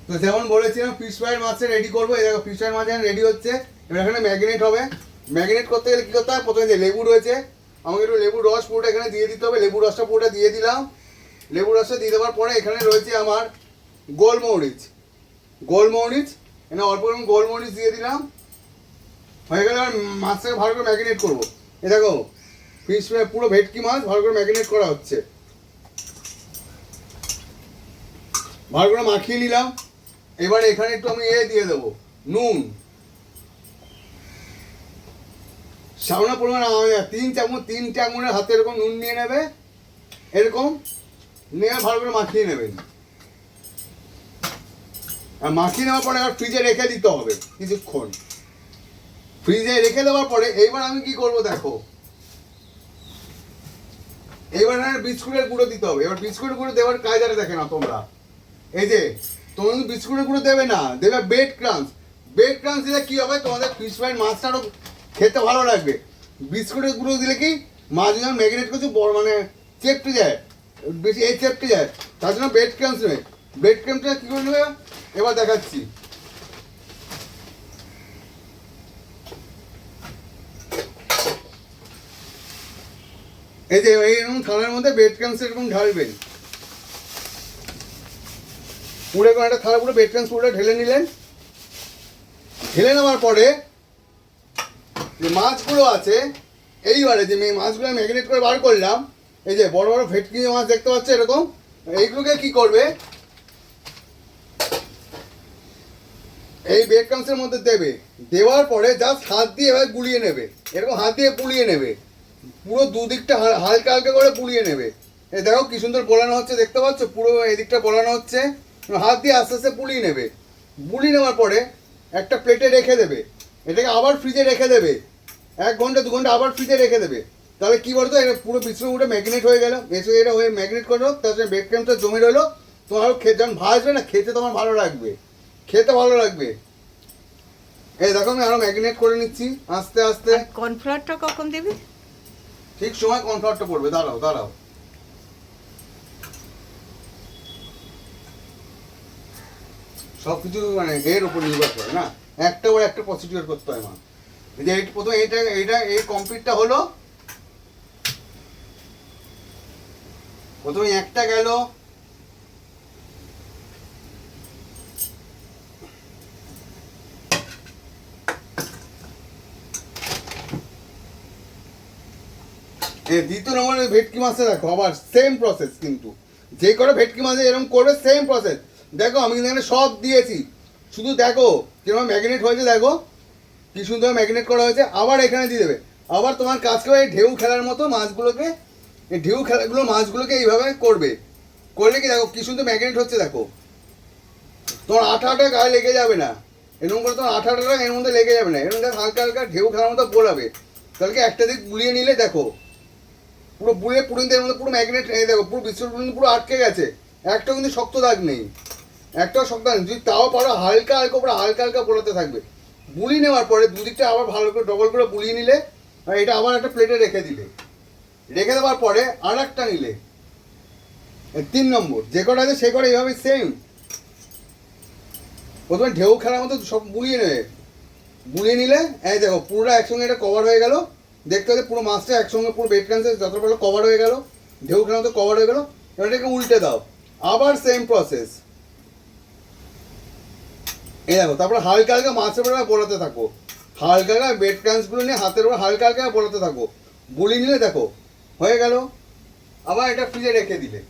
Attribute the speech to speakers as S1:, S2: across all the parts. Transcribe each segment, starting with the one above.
S1: তো যেমন বলেছিলাম ফিশ ফ্রাইড মাছটা রেডি করবো। এই দেখো ফিশ ফ্রাইড মাছ রেডি হচ্ছে। এবার এখানে ম্যাগনেট হবে। ম্যাগনেট করতে গেলে কী করতে হয়, প্রথমে যে লেবু রয়েছে আমাকে একটু লেবুর রস পুরোটা এখানে দিয়ে দিতে হবে। লেবুর রসটা পুরোটা দিয়ে দিলাম। লেবুর রসটা দিয়ে দেওয়ার পরে এখানে রয়েছে আমার গোলমরিচ। গোলমরিচ এখানে অল্প রকম গোলমরিচ দিয়ে দিলাম। হয়ে গেলে আর মাছটাকে ভালো করে ম্যাগনেট করবো। এ দেখো ফিশ ফ্রাই পুরো ভেটকি মাছ ভালো করে ম্যাগনেট করা হচ্ছে। ভালো করে মাখিয়ে নিলাম। এবার এখানে একটু আমি দিয়ে দেবো নুন, সামান্য পরিমাণ 3 চামচের হাতে এরকম নুন নিয়ে নেবে। এরকম নিয়ে ভালো করে মাখিয়ে নেবেন। আর মাখিয়ে নেওয়ার পরে আর ফ্রিজে রেখে দিতে হবে কিছুক্ষণ। ফ্রিজে রেখে দেওয়ার পরে এইবার আমি কি করব দেখো, এইবার বিস্কুটের গুঁড়ো দিতে হবে। এবার বিস্কুটের গুঁড়ো দেওয়ার কায়দাটা দেখে না তোমরা। এই যে তোমরা কিন্তু বিস্কুটের গুঁড়ো দেবে না, দেবে ব্রেড ক্রাঞ্চ। ব্রেড ক্রাঞ্চ দিলে কি হবে, তোমাদের ফিশ ফ্রাইড মাছটা আরও খেতে ভালো লাগবে। বিস্কুটের গুঁড়ো দিলে কি মাছ যখন ম্যাগনেট করছে বড় মানে চেপটে যায়, বেশি এই চেপটে যায়, তার জন্য ব্রেড ক্রাঞ্চ নেবে। ব্রেড ক্রাঞ্চটা কী করে নেবে এবার দেখাচ্ছি। এই যে এইরকম থালার মধ্যে ব্রেড ক্রাঞ্চ এরকম ঢালবেন। পুরো একটা থালা পুরো ব্রেড ক্রাঞ্চ পুরোটা ঢেলে নিলেন। ঢেলে নেওয়ার পরে যে মাছগুলো আছে, এইবারে যে মাছগুলো ম্যাগনেট করে বার করলাম, এই যে বড় বড় ভেটকি মাছ দেখতে পাচ্ছ এরকম, এইগুলোকে কি করবে এই ব্রেড ক্রাম্পসের মধ্যে দেবে। দেওয়ার পরে জাস্ট হাত দিয়ে এভাবে গুলিয়ে নেবে। এরকম হাত দিয়ে পুলিয়ে নেবে, পুরো দুদিকটা হালকা হালকা করে পুলিয়ে নেবে। এই দেখো কি সুন্দর বোলানো হচ্ছে, দেখতে পাচ্ছ পুরো এই দিকটা বোলানো হচ্ছে। হাত দিয়ে আস্তে আস্তে পুলিয়ে নেবে। পুলিয়ে নেওয়ার পরে একটা প্লেটে রেখে দেবে। এটাকে আবার ফ্রিজে রেখে দেবে 1 ঘন্টা 2 ঘন্টা, আবার ফ্রিজে রেখে দেবে। তাহলে কী বলতো, এটা পুরো বিস্কুট উঠে ম্যাগনেট হয়ে গেল। এটা হয়ে ম্যাগনেট করলো, তার সাথে ব্রেড ক্রাম্পটা জমে রইলো। তোমার যখন ভাজবে না খেতে তোমার ভালো লাগবে, খেতে ভালো লাগবে। এই দেখো আমি আরো ম্যাগনেট করে নিচ্ছি আস্তে আস্তে।
S2: কর্নফ্লাওয়ারটা কখন দিবি?
S1: ঠিক সময় কর্নফ্লাওয়ারটা পড়বে। দাঁড়াও দাঁড়াও, সবকিছু মানে এর উপর নির্ভর করে না, একটা ওর একটা প্রসিডিওর করতে হয়। মা যে প্রথমে এটা এই কমপ্লিটটা হলো, প্রথমে একটা গেল, দ্বিতীয় নম্বরে ভেটকি মাছে দেখো আবার সেম প্রসেস, কিন্তু যে করে ভেটকি মাছে এরকম করবে সেম প্রসেস। দেখো আমি কিন্তু এখানে সব দিয়েছি, শুধু দেখো কিরকম ম্যাগনেট হয়েছে, দেখো কি সুন্দর ম্যাগনেট করা হয়েছে। আবার এখানে দিয়ে দেবে। আবার তোমার কাজ করে এই ঢেউ খেলার মতো মাছগুলোকে, এই ঢেউ খেলাগুলো মাছগুলোকে এইভাবে করবে। করলে কি দেখো কি সুন্দর ম্যাগনেট হচ্ছে। দেখো তোমার আঠা আঠা গায়ে লেগে যাবে না, এরকম করে তোমার আঠা আঠাটা এর মধ্যে লেগে যাবে না। এরকম হালকা হালকা ঢেউ খেলার মতো বোলাবে। তাহলে একটা দিক বুলিয়ে নিলে দেখো পুরো বুলিয়ে পুরিন্দের মধ্যে পুরো ম্যাগনেট, এই দেখো পুরো বিস্কুট পুরো আটকে গেছে। একটাও কিন্তু শক্ত দাগ নেই, একটাও শক্ত দাগ নেই। যদি তাও পারো হালকা হালকা পুরো হালকা হালকা বোলাতে থাকবে। বুলি নেওয়ার পরে দুদিকটা আবার ভালো করে ডবল করে বুলিয়ে নিলে, আর এটা আবার একটা প্লেটে রেখে দিলে। রেখে দেওয়ার পরে আর একটা নিলে, 3 নম্বর যে কটা আছে সে কটা এইভাবে সেম প্রথমে ঢেউ খেলার মতো সব বুলিয়ে নেবে। বুলিয়ে নিলে এই দেখো পুরোটা একসঙ্গে এটা কভার হয়ে গেল। দেখতে হচ্ছে পুরো মাছটা একসঙ্গে পুরো ব্রেড ক্রাম্পসে যত ভালো কভার হয়ে গেল, ঢেউ খেলার মতো কভার হয়ে গেল। এবার এটাকে উল্টে দাও, আবার সেম প্রসেস। এই দেখো তারপরে হালকা হালকা মাছের উপরে বোলাতে থাকো, হালকা হালকা ব্রেড ক্রাম্পসগুলো নিয়ে হাতের উপর হালকা হালকা বোলাতে থাকো। বুলিয়ে নিলে দেখো হয়ে গেল। আবার এটা ফ্রিজে রেখে দিলে।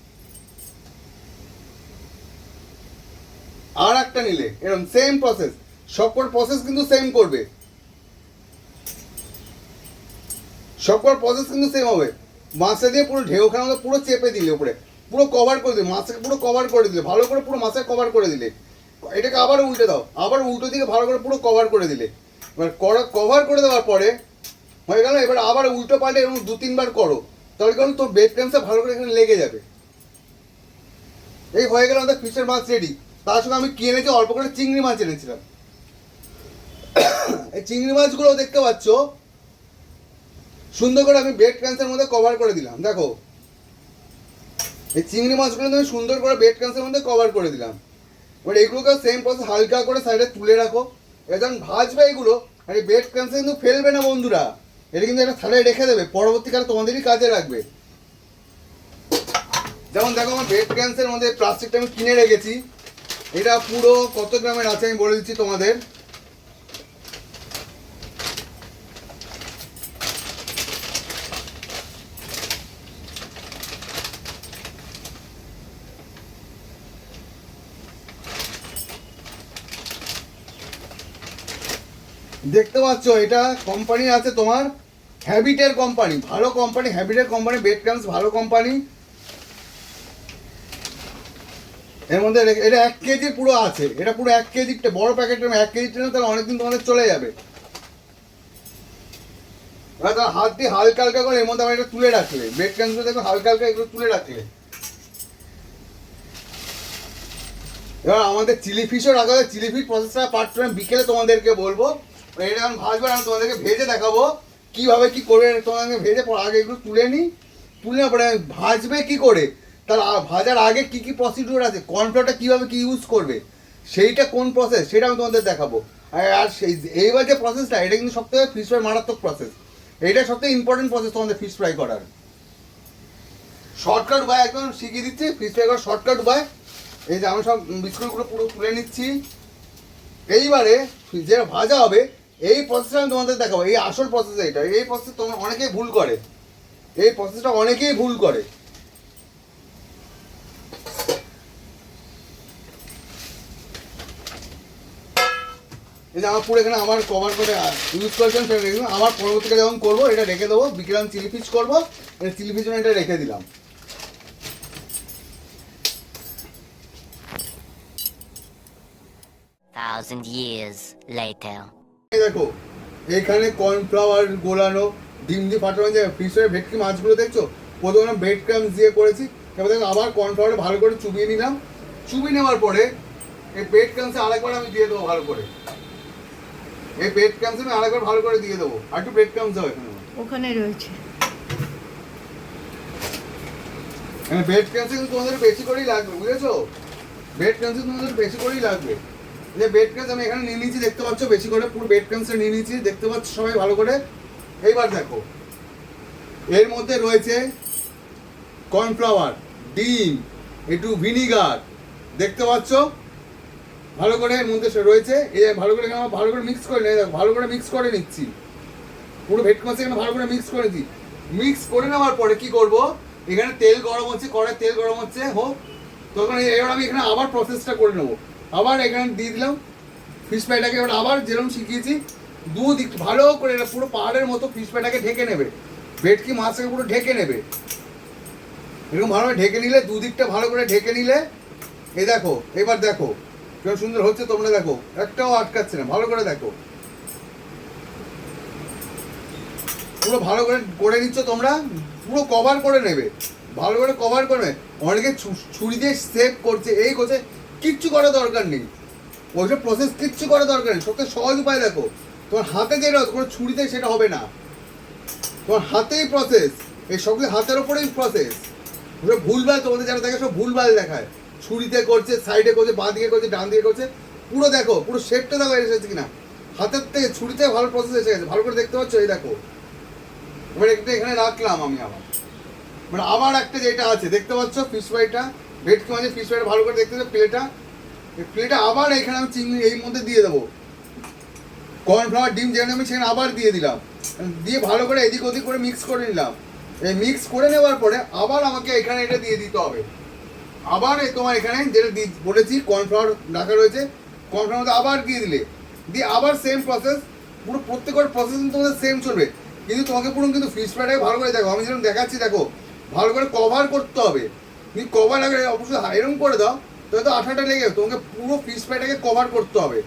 S1: আর একটা নিলে এরকম সেম প্রসেস, সবকটা প্রসেস কিন্তু সেম করবে, সবকটা প্রসেস কিন্তু সেম হবে। মাছটা দিয়ে পুরো ঢেউ খানা পুরো চেপে দিলে, উপরে পুরো কভার করে দিলে, মাছটাকে পুরো কভার করে দিলে, ভালো করে পুরো মাছটাকে কভার করে দিলে। এটাকে আবার উল্টে দাও, আবার উল্টো দিকে ভালো করে পুরো কভার করে দিলে। এবার কভার করে দেওয়ার পরে হয়ে গেল। এবার আবার উল্টো পাল্টে এরকম 2-3 বার করো, তাহলে কারণ তোর ব্রেড ক্রাম্পসটা ভালো করে এখানে লেগে যাবে। এই হয়ে গেল আমাদের ফিশের মাছ রেডি। তার সঙ্গে আমি কিনে এনেছি অল্প করে চিংড়ি মাছ এনেছিলাম। এই চিংড়ি মাছগুলো দেখতে পাচ্ছ সুন্দর করে আমি ব্রেড ক্রাম্পসের মধ্যে কভার করে দিলাম। দেখো এই চিংড়ি মাছগুলো আমি সুন্দর করে ব্রেড ক্রাম্পসের মধ্যে কভার করে দিলাম। এবার এগুলোকে সেম প্রসেস হালকা করে সাইডে তুলে রাখো। এবার যখন ভাজবে এগুলো, আর এই ব্রেড ক্রামস কিন্তু ফেলবে না বন্ধুরা, এটা কিন্তু একটা থালায় রেখে দেবে, পরবর্তীকালে তোমাদেরই কাজে লাগবে। যেমন দেখো আমার ব্রেড ক্রামসের মধ্যে প্লাস্টিকটা আমি কিনে রেখেছি, এটা পুরো কত গ্রামের আছে আমি বলে দিচ্ছি তোমাদের। দেখতে পাচ্ছ এটা কোম্পানি আছে তোমার হ্যাবিটের কোম্পানি, ভালো কোম্পানি, হ্যাবিটের কোম্পানি, ব্রেড ক্রামস ভালো কোম্পানি। এর মধ্যে এটা 1 কেজি পুরো আছে, এটা পুরো 1 কেজিটা বড় প্যাকেটের 1 কেজিটা না, তাহলে অনেকদিন তোমাদের চলে যাবে। এবার তোমার হাত দিয়ে হালকা হালকা করে এর মধ্যে আবার এটা তুলে রাখলে, ব্রেড ক্রামসগুলো দেখো হালকা হালকা এগুলো তুলে রাখলে। এবার আমাদের চিলি ফিশও রাখা হয়, চিলি ফিশ প্রসেসটা পার্ট টাইম বিকেলে তোমাদেরকে বলবো। এটা আমি ভাজবো, আমি তোমাদেরকে ভেজে দেখাবো কীভাবে কী করে তোমাদেরকে ভেজে আগে এগুলো তুলে নিই, তুলে নেওয়ার পরে ভাজবে কী করে, তার ভাজার আগে কী কী প্রসিডিউর আছে, কর্নফ্লাওয়ারটা কীভাবে কী ইউজ করবে, সেইটা কোন প্রসেস সেটা আমি তোমাদের দেখাবো। আর সেই এইবার যে প্রসেসটা, এটা কিন্তু সবথেকে ফিশ ফ্রাই মারাত্মক প্রসেস, এইটা সবথেকে ইম্পর্টেন্ট প্রসেস তোমাদের ফিশ ফ্রাই করার। শর্টকাট উপায় একদম শিখিয়ে দিচ্ছি ফিশ ফ্রাই করার শর্টকাট উপায়। এই যে আমি সব বিস্কুটগুলো পুরো তুলে নিচ্ছি। এইবারে যেটা ভাজা হবে এই প্রসেসটা আমি তোমাদের দেখাবো, এই আসল প্রসেস এইটা। এই প্রসেস তোমরা অনেকেই ভুল করে, এই প্রসেসটা অনেকেই ভুল করে। এই যে আমার পুরো এখানে আমার কভার করে ইউজ করেছেন, আমার পরবর্তীকালে যখন করবো এটা রেখে দেবো, বিকেলে আমি চিলি ফিশ করবো, এটা চিলি ফিশ এটা রেখে দিলাম।
S2: Thousand years later.
S1: দেখো এখানে কর্নফ্লাওয়ার গোলানো, ডিম দিয়ে ফাটানো, যে ফিশের ভেটকি মাছগুলো দেখছো প্রথমে ব্রেড ক্রামস দিয়ে করেছি, এবার দেখো আবার কর্নফ্লাওয়ারে ভালো করে চুবিয়ে নিলাম। চুবিয়ে নেওয়ার পরে এই ব্রেড ক্রামসে আরেকবার আমি দিয়ে দেবো ভালো করে, এই ব্রেড ক্রামসে আমি আরেকবার ভালো করে দিয়ে দেবো। আর একটু ব্রেড ক্রামস দাও এখানে,
S3: ওখানে রয়েছে।
S1: ব্রেড ক্রামসে কিন্তু তোমাদের বেশি করেই লাগবে, বুঝেছো? ব্রেড ক্রামসে তোমাদের বেশি করেই লাগবে। যে ব্রেড ক্রামস আমি এখানে নিয়ে নিয়েছি দেখতে পাচ্ছ, বেশি করে পুরো ব্রেড ক্রামসটা নিয়ে নিয়েছি দেখতে পাচ্ছ সবাই ভালো করে। এইবার দেখো এর মধ্যে রয়েছে কর্নফ্লাওয়ার, ডিম, একটু ভিনিগার, দেখতে পাচ্ছ ভালো করে এর মধ্যে রয়েছে। এই ভালো করে এখানে ভালো করে মিক্স করে দেখো, ভালো করে মিক্স করে নিচ্ছি, পুরো ভেটকি মাছ এখানে ভালো করে মিক্স করে নিচ্ছি। মিক্স করে নেওয়ার পরে কি করব, এখানে তেল গরম হচ্ছে, কড়াই তেল গরম হচ্ছে হোক, তখন এবার আমি এখানে আবার প্রসেসটা করে নেবো। আবার এখানে দিয়ে দিলাম ফিশ ফ্রাইটাকে, এবার আবার যেরকম শিখিয়েছি দুদিক ভালো করে পুরো পাহাড়ের মতো ফিশ ফ্রাইটাকে ঢেকে নেবে, ভেটকি মাছটাকে পুরো ঢেকে নেবে। এরকম ভালোভাবে ঢেকে নিলে, দুদিকটা ভালো করে ঢেকে নিলে, এই দেখো এবার দেখো কেমন সুন্দর হচ্ছে, তোমরা দেখো একটাও আটকাচ্ছে না, ভালো করে দেখো পুরো ভালো করে করে নিচ্ছ তোমরা, পুরো কভার করে নেবে, ভালো করে কভার করবে। অনেকে ছুরি দিয়ে সেভ করছে, এই করছে, কিচ্ছু করার দরকার নেই, ওইসব প্রসেস কিচ্ছু করার দরকার নেই। সবথেকে সহজ উপায় দেখো, তোমার হাতে যেটা কোনো ছুরিতে সেটা হবে না, তোমার হাতেই প্রসেস, এই সব হাতের ওপরেই প্রসেস। ওগুলো ভুলভাল তোমাদের যারা দেখে সব ভুলভাল দেখায়, ছুরিতে করছে, সাইডে করছে, বাঁ দিকে করছে, ডান দিকে করছে, পুরো দেখো পুরো শেপটা দেখো এসেছে কিনা, হাতের থেকে ছুরিতে ভালো প্রসেস এসে গেছে, ভালো করে দেখতে পাচ্ছ। এই দেখো এবার একটা এখানে রাখলাম আমি, আবার মানে আবার একটা যেটা আছে দেখতে পাচ্ছ ফিশ ফ্রাইটা, ভেটকি মাছের ফিশ ফ্রাইটা ভালো করে দেখতে পাচ্ছ, প্লেটটা, এই প্লেটটা আবার এখানে আমি চিংড়ি এই মধ্যে দিয়ে দেবো, কর্নফ্লাওয়ার ডিম যেখানে আমি সেখানে আবার দিয়ে দিলাম, দিয়ে ভালো করে এদিক ওদিক করে মিক্স করে নিলাম। এই মিক্স করে নেওয়ার পরে আবার আমাকে এখানে এটা দিয়ে দিতে হবে, আবার তোমার এখানে যেটা বলেছি কর্নফ্লাওয়ার রাখা রয়েছে, কর্নফ্লাওয়ার আবার দিয়ে দিলে, দিয়ে আবার সেম প্রসেস, পুরো প্রত্যেকটা প্রসেস তোমাদের সেম চলবে। কিন্তু তোমাকে পুরো কিন্তু ফিশ ফ্রাইটাকে ভালো করে দেখো, আমি যেরকম দেখাচ্ছি দেখো ভালো করে কভার করতে হবে। তুমি কভার আগে অবশ্যই এরকম করে দাও, তাহলে তো আঠাটা লেগে যাবে, তোমাকে পুরো ফিশ ফ্রাইটাকে কভার করতে হবে।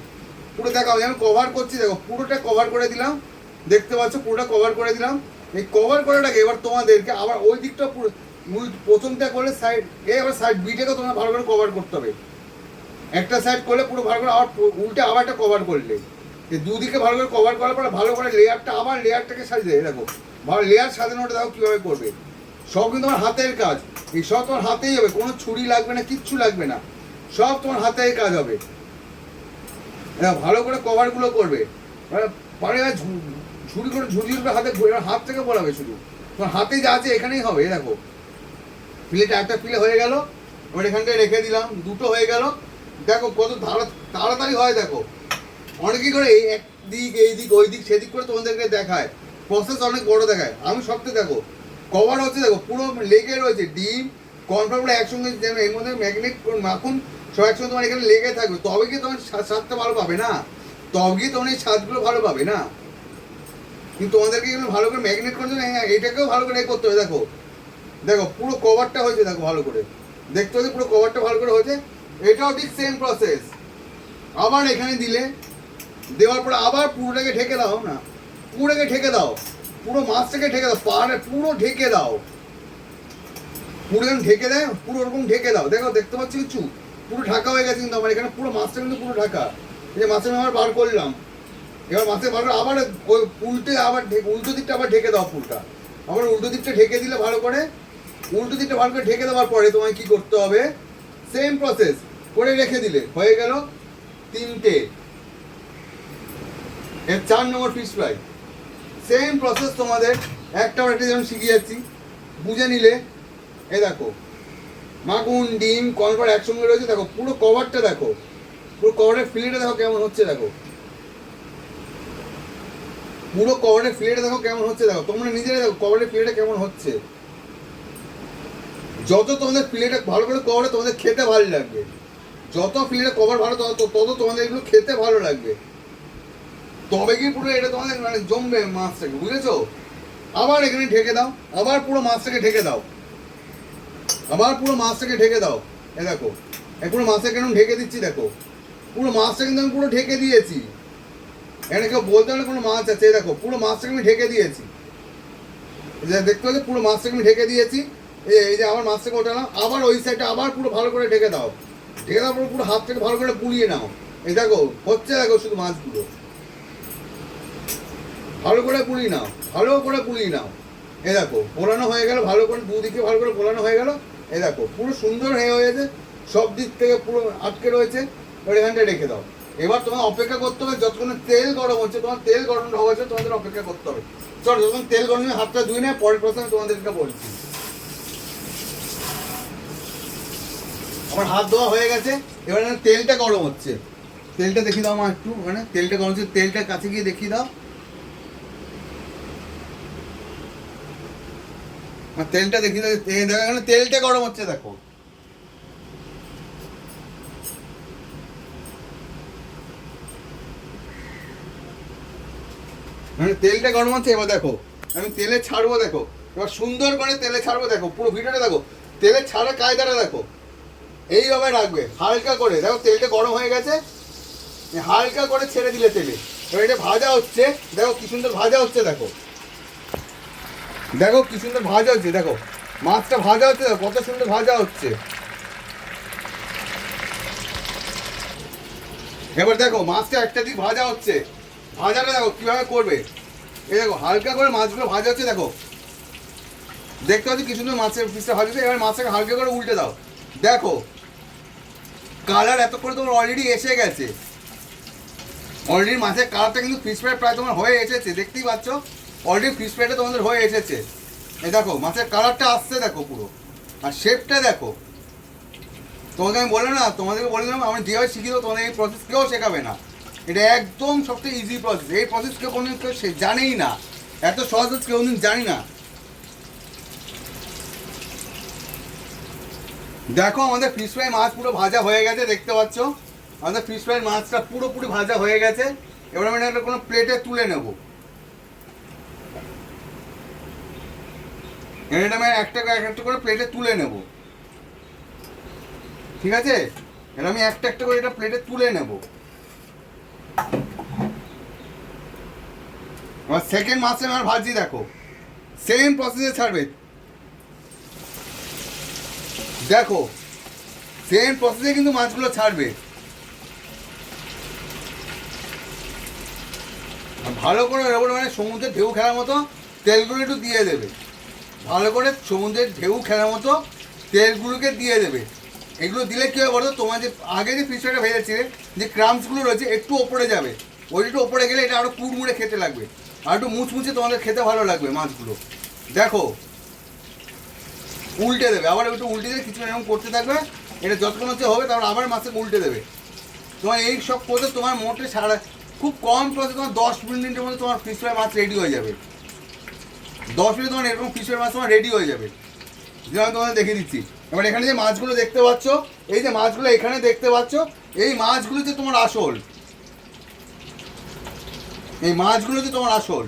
S1: পুরো দেখো আমি যেমন কভার করছি, দেখো পুরোটা কভার করে দিলাম, দেখতে পাচ্ছ পুরোটা কভার করে দিলাম। এই কভার করাটাকে এবার তোমাদেরকে আবার ওই দিকটা পুরো প্রথমটা করলে সাইড, এবার সাইড বিটাকে তোমার ভালো করে কভার করতে হবে। একটা সাইড করলে পুরো ভালো করে, আবার উল্টে আবার একটা কভার করলে, এই দুদিকে ভালো করে কভার করার পরে ভালো করে লেয়ারটা, আবার লেয়ারটাকে সাজিয়ে দেখো ভালো লেয়ার সাজানোটা দেখো কীভাবে করবে। সব কিন্তু তোমার হাতের কাজ, এই সব তোমার হাতেই হবে, কোনো ছুরি লাগবে না, কিচ্ছু লাগবে না, সব তোমার হাতে কাজ হবে। ভালো করে কভারগুলো করবে, পারে ঝুড়ি করে ঝুড়ি হাতে হাত থেকে বলাবে, শুধু তোমার হাতে যা আছে এখানেই হবে। দেখো ফিলেটা একটা ফিলে হয়ে গেল, এবার এখানটায় রেখে দিলাম, দুটো হয়ে গেল। দেখো কত তাড়াতাড়ি হয়। দেখো অনেকেই করে এই এক দিক এই দিক ওই দিক সেদিক করে তোমাদেরকে দেখায়, প্রসেস অনেক বড় দেখায়। আমি সবটা দেখো কভার হচ্ছে, দেখো পুরো লেগে রয়েছে, ডিম কর্নফ্লাওয়ার একসঙ্গে এর মধ্যে ম্যাগনেট মাখন সব একসঙ্গে তোমার এখানে লেগে থাকবে, তবে কি তোমার স্বাদটা ভালো পাবে না, তবে কি তোমার এই স্বাদগুলো ভালো পাবে না। কিন্তু তোমাদেরকে এগুলো ভালো করে ম্যাগনেট করতে হবে। হ্যাঁ এটাকেও ভালো করে করতে হবে। দেখো দেখো পুরো কভারটা হয়েছে, দেখো ভালো করে দেখতে হচ্ছে, পুরো কভারটা ভালো করে হয়েছে। এটাও ঠিক সেম প্রসেস। আবার এখানে দিলে, দেওয়ার পরে আবার পুরোটাকে ঢেকে দাও না, পুরোটাকে ঢেকে দাও, পুরো মাছটাকে ঢেকে দাও, পাহাড়ে পুরো ঢেকে দাও, পুরো এরকম ঢেকে দেয়, পুরো ওরকম ঢেকে দাও। দেখো দেখতে পাচ্ছি কিছু পুরো ঢাকা হয়ে গেছে, কিন্তু আমার এখানে পুরো মাছটা কিন্তু পুরো ঢাকা। এই যে মাছের আবার বার করলাম, এবার মাছে বার করে আবার ওই উল্টে আবার উল্টো দিকটা আবার ঢেকে দাও, ফুলটা আবার উল্টো দিকটা ঢেকে দিলে ভালো করে, উল্টো দিকটা ভালো করে ঢেকে দেওয়ার পরে তোমায় কি করতে হবে, সেম প্রসেস করে রেখে দিলে হয়ে গেল তিনটে। এর 4 নম্বর ফিশ ফ্রাই। সেম প্রসেস তোমাদের একটা যেমন শিখিয়ে যাচ্ছি, বুঝে নিলে। এ দেখো মাখন ডিম কর্নফ্লাওয়ার একসঙ্গে রয়েছে, দেখো পুরো কভারটা দেখো, পুরো কভারের ফিলেটা দেখো কেমন হচ্ছে, দেখো পুরো কভারের ফিলেটা দেখো কেমন হচ্ছে, দেখো তোমরা নিজেরা দেখো কভারের ফিলেটা কেমন হচ্ছে। যত তোমাদের ফিলেটা ভালো করে কভারে তোমাদের খেতে ভালো লাগবে, যত ফিলেটা কভার ভালো তত তোমাদের এগুলো খেতে ভালো লাগবে, তবে কি পুরো এটা তোমাদের মানে জমবে মাছটাকে, বুঝেছো। আবার এখানে ঢেকে দাও, আবার পুরো মাছটাকে ঢেকে দাও, আবার পুরো মাছটাকে ঢেকে দাও। এ দেখো পুরো মাছটাকে কেন ঢেকে দিচ্ছি, দেখো পুরো মাছটা কিন্তু আমি পুরো ঢেকে দিয়েছি। এখানে কেউ বলতে হলে কোনো মাছ আছে, দেখো পুরো মাছটাকে আমি ঢেকে দিয়েছি, দেখতে পাচ্ছি পুরো মাছটাকে আমি ঢেকে দিয়েছি। এই যে আমার মাছটাকে ওঠালাম, আবার ওই সাইডটা আবার পুরো ভালো করে ঢেকে দাও, ঢেকে দেওয়ার পর পুরো হাতটাকে ভালো করে পুড়িয়ে নাও। এই দেখো হচ্ছে, দেখো শুধু মাছগুলো ভালো করে পুড়িয়ে নাও, ভালো করে পুড়িয়ে নাও। এ দেখো পোড়ানো হয়ে গেল, ভালো করে দুদিকে ভালো করে পোড়ানো হয়ে গেল। এ দেখো পুরো সুন্দর হয়েছে, সব দিক থেকে পুরো আটকে রয়েছে। এবার এখানটা রেখে দাও। এবার তোমার অপেক্ষা করতে হবে যতক্ষণ তেল গরম হচ্ছে, তোমার তেল গরম হয়েছে তোমাদের অপেক্ষা করতে হবে। চলো যখন তেল গরম হয়ে হাতটা ধুয়ে নেয়, পরের প্রশ্ন তোমাদেরকে বলছি। আমার হাত ধোয়া হয়ে গেছে, এবার তেলটা গরম হচ্ছে, তেলটা দেখিয়ে দাও আমার একটু, মানে তেলটা গরম হচ্ছে, তেলটা কাছে গিয়ে দেখিয়ে দাও। তেলটা দেখিয়ে দাও, এখানে তেলটা গরম হচ্ছে, দেখো মানে তেলটা গরম হচ্ছে। এবার দেখো আমি তেলে ছাড়বো, দেখো এবার সুন্দর করে তেলে ছাড়বো, দেখো পুরো ভিডিওটা দেখো, তেলে ছাড়া কায়দাটা দেখো, এইভাবে রাখবে হালকা করে। দেখো তেলটা গরম হয়ে গেছে, হালকা করে ছেড়ে দিলে তেলে, এবার এটা ভাজা হচ্ছে, দেখো কি সুন্দর ভাজা হচ্ছে, দেখো দেখো কি সুন্দর ভাজা হচ্ছে, দেখো মাছটা ভাজা হচ্ছে, দেখো কত সুন্দর ভাজা হচ্ছে। এবার দেখো মাছটা একটা দিক ভাজা হচ্ছে, ভাজাটা দেখো কিভাবে করবে। এই দেখো হালকা করে মাছগুলো ভাজা হচ্ছে, দেখো দেখতে পাচ্ছি কি সুন্দর মাছের পিসটা ভাজা হচ্ছে। এবার মাছটাকে হালকা করে উল্টে দাও, দেখো কালার এত করে তোমার অলরেডি এসে গেছে, অলরেডি মাছের কালারটা কিন্তু ফিশ ফ্রাই প্রায় তোমার হয়ে এসেছে, দেখতেই পাচ্ছ অলরেডি ফিশ ফ্রাইটা তোমাদের হয়ে এসেছে। এই দেখো মাছের কালারটা আসছে, দেখো পুরো, আর শেপটা দেখো। তোমাকে আমি বললাম না, তোমাদেরকে বলে দিলাম আমি যেভাবে শিখিয়ে দেবো, তোমাদের এই প্রসেস কেউ শেখাবে না, এটা একদম সবচেয়ে ইজি প্রসেস। এই প্রসেস কেউ কোনোদিন কেউ জানেই না, এত সহজ কেউ কোনোদিন জানি না। দেখো আমাদের ফিশ ফ্রাই মাছ পুরো ভাজা হয়ে গেছে, দেখতে পাচ্ছ আমাদের ফিশ ফ্রাই মাছটা পুরোপুরি ভাজা হয়ে গেছে। এবার আমি একটা কোনো প্লেটে তুলে নেব, এটা আমি একটা একটা করে প্লেটে তুলে নেব, ঠিক আছে। এবার আমি একটা একটা করে এটা প্লেটে তুলে নেব। এবার সেকেন্ড মাছটা আমার ভাজি, দেখো সেম প্রসেসে ছাড়বে, দেখো সেম প্রসেসে কিন্তু মাছগুলো ছাড়বে। ভালো করে মানে সমুদ্রের ঢেউ খেলার মতো তেলগুলো একটু দিয়ে দেবে, ভালো করে সমুদ্রের ঢেউ খেলার মতো তেলগুলোকে দিয়ে দেবে। এগুলো দিলে কী হবে বলো তো, তোমার যে আগে যে ফিশ ফ্রাইটা ভেজেছিলে যে ক্রামসগুলো রয়েছে একটু ওপরে যাবে, ওই একটু ওপরে গেলে এটা আরও কুড়মুড়ে খেতে লাগবে, আর একটু মুচমুচে তোমাদের খেতে ভালো লাগবে মাছগুলো। দেখো উল্টে দেবে, আবার একটু উল্টে দেবে, কিছু এরকম করতে থাকবে, এটা যতক্ষণ হচ্ছে হবে তারপর আবার মাছে উল্টে দেবে। তোমার এই সব করতে তোমার মোটে সারা খুব কম প্রসেসে তোমার 10 মিনিটের মধ্যে তোমার ফিশ ফ্রাই মাছ রেডি হয়ে যাবে। 10 মিনিট তোমার এরকম ফিশ ফ্রাই মাছ তোমার রেডি হয়ে যাবে, যে আমি তোমাদের দেখিয়ে দিচ্ছি। এবার এখানে যে মাছগুলো দেখতে পাচ্ছ, এই যে মাছগুলো এখানে দেখতে পাচ্ছ, এই মাছগুলো যে তোমার আসল, এই মাছগুলো যে তোমার আসল।